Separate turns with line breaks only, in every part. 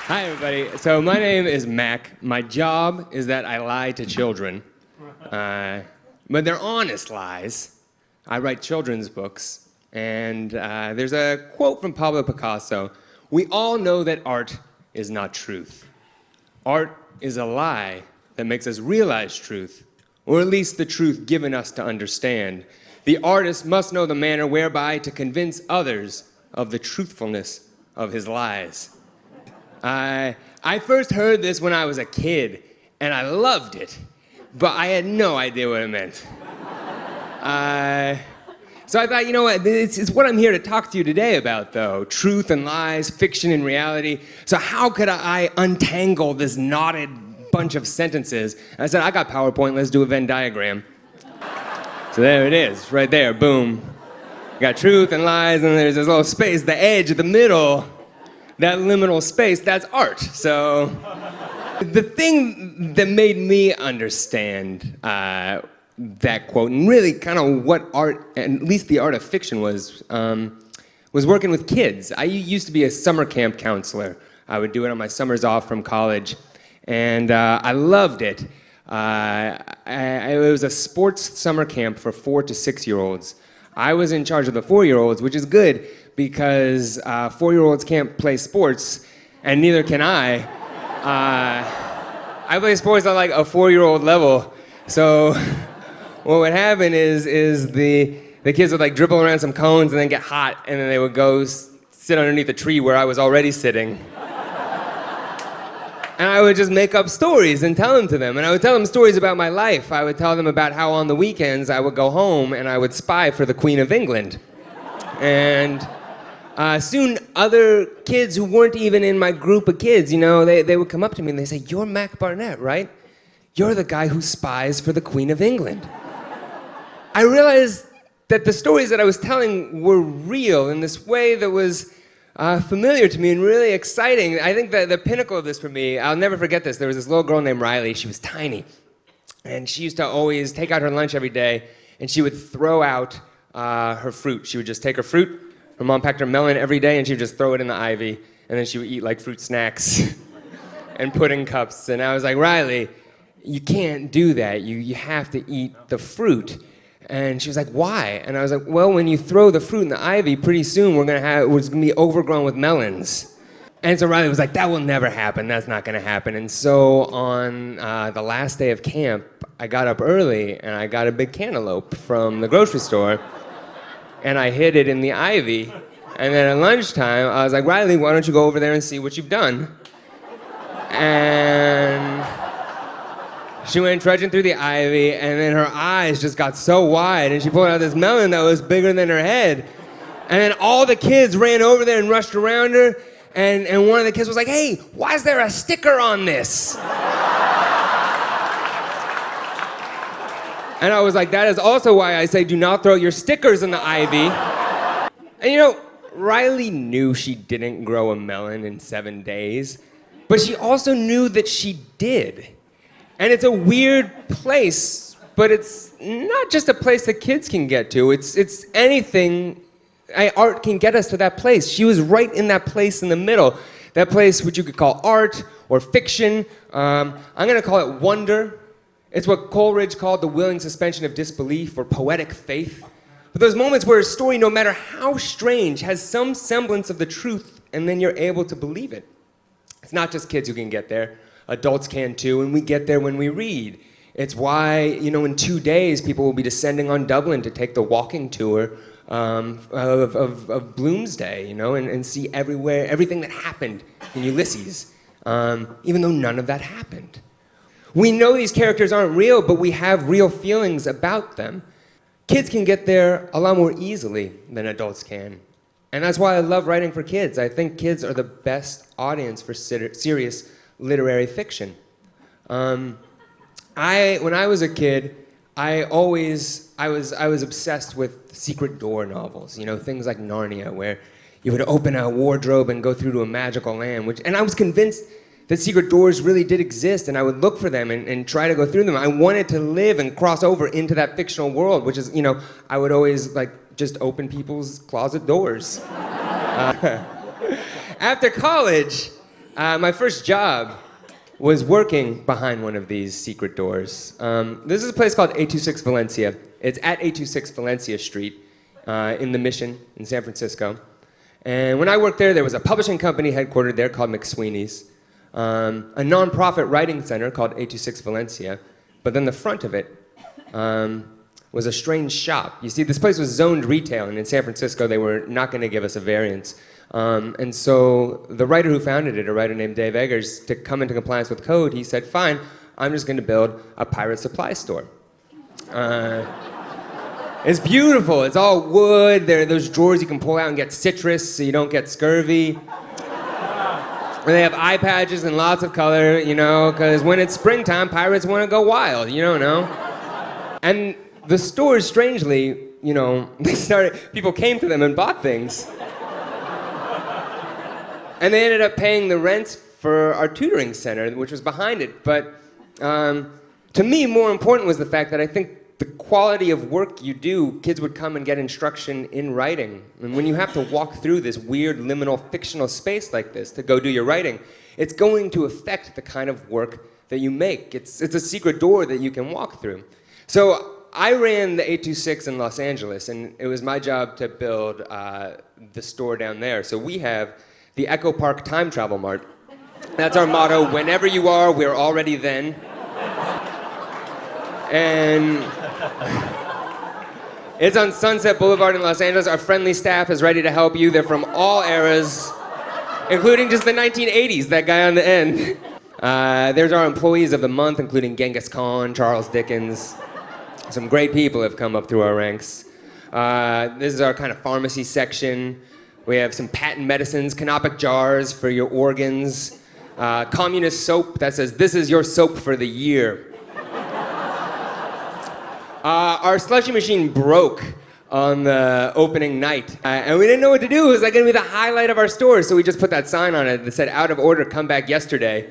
Hi, everybody. So my name is Mac. My job is that I lie to children. But they're honest lies. I write children's books. And there's a quote from Pablo Picasso. We all know that art is not truth. Art is a lie that makes us realize truth, or at least the truth given us to understand. The artist must know the manner whereby to convince others of the truthfulness of his lies. I first heard this when I was a kid, and I loved it, but I had no idea what it meant. So I thought, you know what, it's what I'm here to talk to you today about, though. Truth and lies, fiction and reality. So how could I untangle this knotted bunch of sentences? And I said, I got PowerPoint, let's do a Venn diagram. So there it is, right there, boom. You got truth and lies, and there's this little space, the edge, the middle. That liminal space, that's art. So the thing that made me understand that quote, and really kind of what art, and at least the art of fiction was working with kids. I used to be a summer camp counselor. I would do it on my summers off from college, and I loved it. It was a sports summer camp for 4 to 6-year-olds. I was in charge of the 4-year-olds, which is good because 4-year-olds can't play sports, and neither can I. I play sports on like a 4-year-old level, so what would happen is the kids would like dribble around some cones and then get hot, and then they would go sit underneath a tree where I was already sitting. And I would just make up stories and tell them to them. And I would tell them stories about my life. I would tell them about how on the weekends I would go home and I would spy for the Queen of England. And soon other kids who weren't even in my group of kids, you know, they would come up to me and they say, "You're Mac Barnett, right? You're the guy who spies for the Queen of England." I realized that the stories that I was telling were real in this way that was familiar to me and really exciting. I think the pinnacle of this for me, I'll never forget this. There was this little girl named Riley. She was tiny. And she used to always take out her lunch every day, and she would throw out her fruit. She would just take her fruit. Her mom packed her melon every day, and she would just throw it in the ivy. And then she would eat like fruit snacks and pudding cups. And I was like, "Riley, you can't do that. You have to eat the fruit." And she was like, "Why?" And I was like, "Well, when you throw the fruit in the ivy, pretty soon it's gonna be overgrown with melons." And so Riley was like, "That will never happen. That's not gonna happen." And so on the last day of camp, I got up early and I got a big cantaloupe from the grocery store, and I hid it in the ivy. And then at lunchtime, I was like, "Riley, why don't you go over there and see what you've done?" And she went trudging through the ivy, and then her eyes just got so wide, and she pulled out this melon that was bigger than her head. And then all the kids ran over there and rushed around her, and one of the kids was like, "Hey, why is there a sticker on this?" And I was like, that is also why I say do not throw your stickers in the ivy. And you know, Riley knew she didn't grow a melon in 7 days, but she also knew that she did. And it's a weird place, but it's not just a place that kids can get to. It's anything. Art can get us to that place. She was right in that place in the middle. That place which you could call art or fiction. I'm going to call it wonder. It's what Coleridge called the willing suspension of disbelief or poetic faith. But those moments where a story, no matter how strange, has some semblance of the truth, and then you're able to believe it. It's not just kids who can get there. Adults can too, and we get there when we read. It's why, you know, in 2 days, people will be descending on Dublin to take the walking tour of Bloomsday, you know, and see everything that happened in Ulysses, even though none of that happened. We know these characters aren't real, but we have real feelings about them. Kids can get there a lot more easily than adults can. And that's why I love writing for kids. I think kids are the best audience for serious literary fiction. When I was a kid, I was obsessed with secret door novels, you know, things like Narnia, where you would open a wardrobe and go through to a magical land, and I was convinced that secret doors really did exist, and I would look for them and try to go through them. I wanted to live and cross over into that fictional world, which is, you know, I would always like just open people's closet doors. After college, My first job was working behind one of these secret doors. This is a place called 826 Valencia. It's at 826 Valencia Street in the Mission in San Francisco. And when I worked there, there was a publishing company headquartered there called McSweeney's, a nonprofit writing center called 826 Valencia, but then the front of it was a strange shop. You see, this place was zoned retail, and in San Francisco, they were not going to give us a variance. And so the writer who founded it, a writer named Dave Eggers, to come into compliance with code, he said, fine, I'm just going to build a pirate supply store. It's beautiful. It's all wood. There are those drawers you can pull out and get citrus so you don't get scurvy. And they have eye patches and lots of color, you know, because when it's springtime, pirates want to go wild, you don't know. And the stores, strangely, you know, people came to them and bought things. And they ended up paying the rents for our tutoring center, which was behind it. But to me, more important was the fact that I think the quality of work you do, kids would come and get instruction in writing. And when you have to walk through this weird liminal fictional space like this to go do your writing, it's going to affect the kind of work that you make. It's a secret door that you can walk through. So I ran the 826 in Los Angeles, and it was my job to build the store down there. So we have the Echo Park Time Travel Mart. That's our motto. Whenever you are, we're already then. And it's on Sunset Boulevard in Los Angeles. Our friendly staff is ready to help you. They're from all eras, including just the 1980s, that guy on the end. There's our employees of the month, including Genghis Khan, Charles Dickens. Some great people have come up through our ranks. This is our kind of pharmacy section. We have some patent medicines, canopic jars for your organs, communist soap that says, "This is your soap for the year." Our slushy machine broke on the opening night, and we didn't know what to do. It was like going to be the highlight of our store, so we just put that sign on it that said, "Out of order, come back yesterday."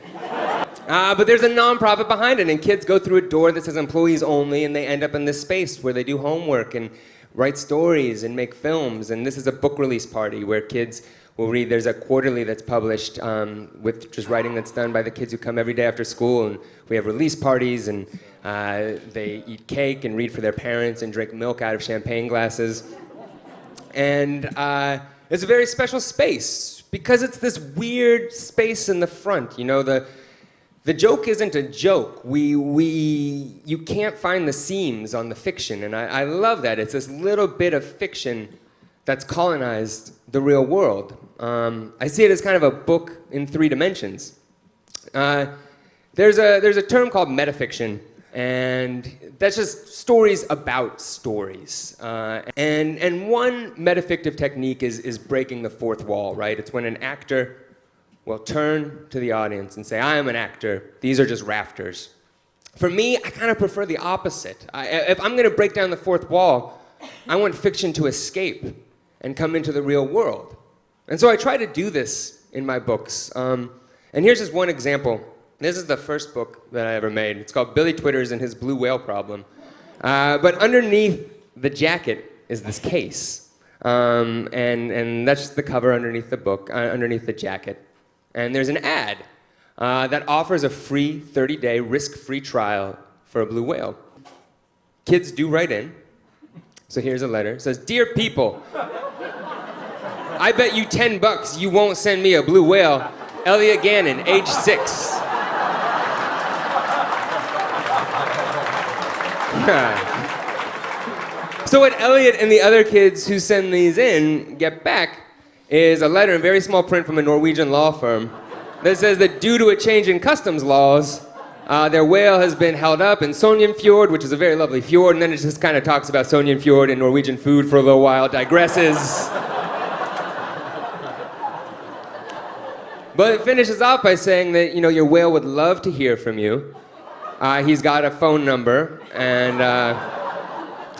But there's a nonprofit behind it, and kids go through a door that says employees only, and they end up in this space where they do homework and write stories and make films. And this is a book release party where kids will read. There's a quarterly that's published with just writing that's done by the kids who come every day after school. And we have release parties, and they eat cake and read for their parents and drink milk out of champagne glasses. And it's a very special space because it's this weird space in the front. You know, the joke isn't a joke. You can't find the seams on the fiction, and I love that. It's this little bit of fiction that's colonized the real world. I see it as kind of a book in 3 dimensions. There's a term called metafiction, and that's just stories about stories. And one metafictive technique is breaking the fourth wall, right? It's when an actor will turn to the audience and say, "I am an actor, these are just rafters." For me, I kind of prefer the opposite. If I'm going to break down the fourth wall, I want fiction to escape and come into the real world. And so I try to do this in my books. And here's just one example. This is the first book that I ever made. It's called Billy Twitters and His Blue Whale Problem. But underneath the jacket is this case. And that's just the cover underneath the book, underneath the jacket. And there's an ad that offers a free 30-day risk-free trial for a blue whale. Kids do write in. So here's a letter. It says, "Dear people, I bet you $10 you won't send me a blue whale. Elliot Gannon, age 6. So what Elliot and the other kids who send these in get back is a letter in very small print from a Norwegian law firm that says that due to a change in customs laws, their whale has been held up in Sognefjord, which is a very lovely fjord, and then it just kind of talks about Sognefjord and Norwegian food for a little while, digresses. But it finishes off by saying that, you know, your whale would love to hear from you. He's got a phone number, and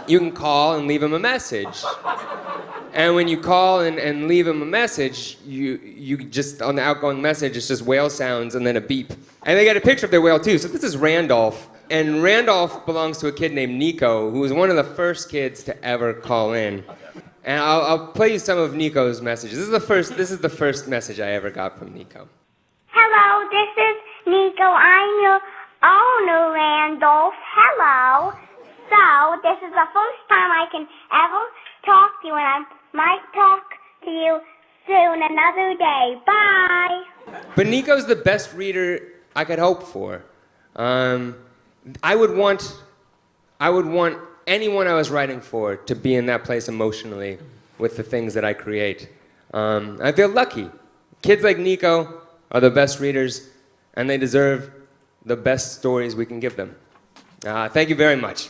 you can call and leave him a message. And when you call and leave him a message, you just, on the outgoing message, it's just whale sounds and then a beep. And they get a picture of their whale too. So this is Randolph. And Randolph belongs to a kid named Nico, who was one of the first kids to ever call in. And I'll play you some of Nico's messages. This is the first message I ever got from Nico.
Hello. Nico, I'm your owner, Randolph. Hello. So, this is the first time I can ever talk to you, and I might talk to you soon another day. Bye.
But Nico's the best reader I could hope for. I would want anyone I was writing for to be in that place emotionally with the things that I create. I feel lucky. Kids like Nico are the best readers, and they deserve the best stories we can give them. Thank you very much.